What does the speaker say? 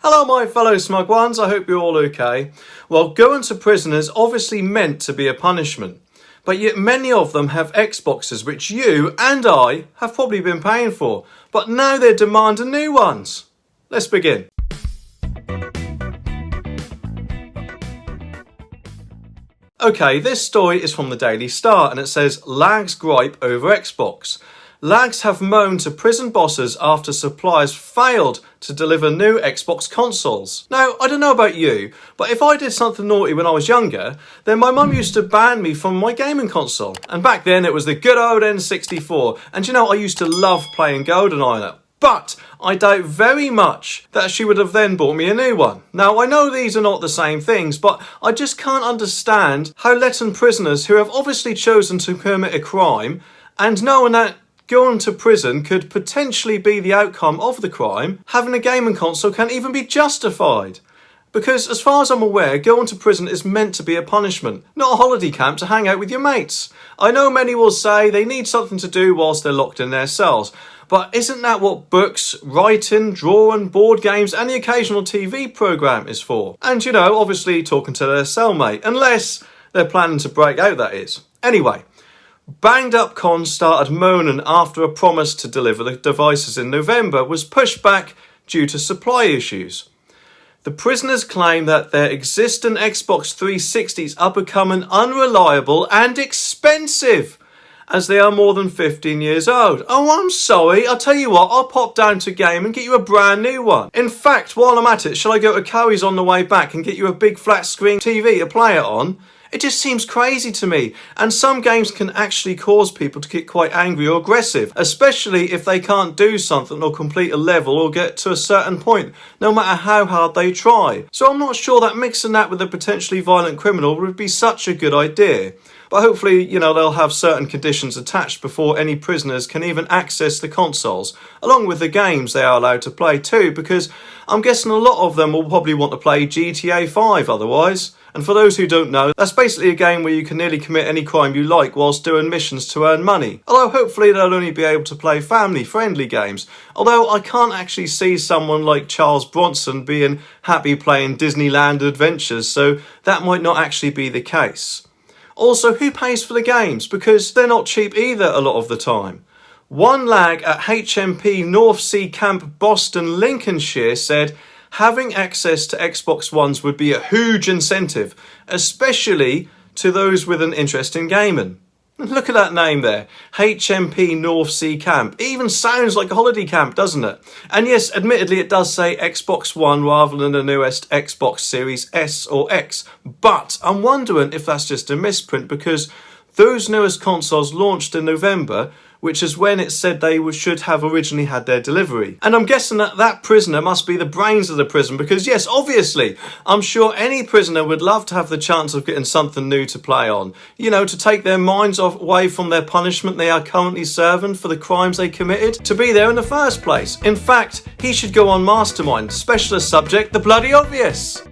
Hello my fellow smug ones, I hope you're all okay. Well, going to prison is obviously meant to be a punishment, but yet many of them have Xboxes which you and I have probably been paying for, but now they're demanding new ones. Let's begin. Okay, this story is from the Daily Star and it says, Lags gripe over Xbox. Lags have moaned to prison bosses after suppliers failed to deliver new Xbox consoles. Now, I don't know about you, but if I did something naughty when I was younger, then my mum used to ban me from my gaming console. And back then it was the good old N64. And you know, I used to love playing GoldenEye on it. But I doubt very much that she would have then bought me a new one. Now, I know these are not the same things, but I just can't understand how letting prisoners who have obviously chosen to commit a crime and knowing that going to prison could potentially be the outcome of the crime, having a gaming console can even be justified. Because as far as I'm aware, going to prison is meant to be a punishment, not a holiday camp to hang out with your mates. I know many will say they need something to do whilst they're locked in their cells, but isn't that what books, writing, drawing, board games and the occasional TV programme is for? And you know, obviously talking to their cellmate, unless they're planning to break out, that is. Anyway, Banged Up Con started moaning after a promise to deliver the devices in November was pushed back due to supply issues. The prisoners claim that their existing Xbox 360s are becoming unreliable and expensive as they are more than 15 years old. Oh, I'm sorry. I'll tell you what, I'll pop down to Game and get you a brand new one. In fact, while I'm at it, shall I go to Curry's on the way back and get you a big flat screen TV to play it on? It just seems crazy to me, and some games can actually cause people to get quite angry or aggressive, especially if they can't do something or complete a level or get to a certain point, no matter how hard they try. So I'm not sure that mixing that with a potentially violent criminal would be such a good idea. But hopefully, you know, they'll have certain conditions attached before any prisoners can even access the consoles, along with the games they are allowed to play too, because I'm guessing a lot of them will probably want to play GTA 5 otherwise. And for those who don't know, that's basically a game where you can nearly commit any crime you like whilst doing missions to earn money. Although hopefully they'll only be able to play family-friendly games. Although I can't actually see someone like Charles Bronson being happy playing Disneyland Adventures, so that might not actually be the case. Also, who pays for the games? Because they're not cheap either a lot of the time. One lag at HMP North Sea Camp Boston, Lincolnshire said, having access to Xbox Ones would be a huge incentive, especially to those with an interest in gaming. Look at that name there, HMP North Sea Camp. It even sounds like a holiday camp, doesn't it? And yes, admittedly it does say Xbox One rather than the newest Xbox Series S or X, but I'm wondering if that's just a misprint because those newest consoles launched in November, which is when it said they should have originally had their delivery. And I'm guessing that that prisoner must be the brains of the prison because yes, obviously, I'm sure any prisoner would love to have the chance of getting something new to play on. You know, to take their minds away from their punishment they are currently serving for the crimes they committed, to be there in the first place. In fact, he should go on Mastermind, specialist subject, the bloody obvious.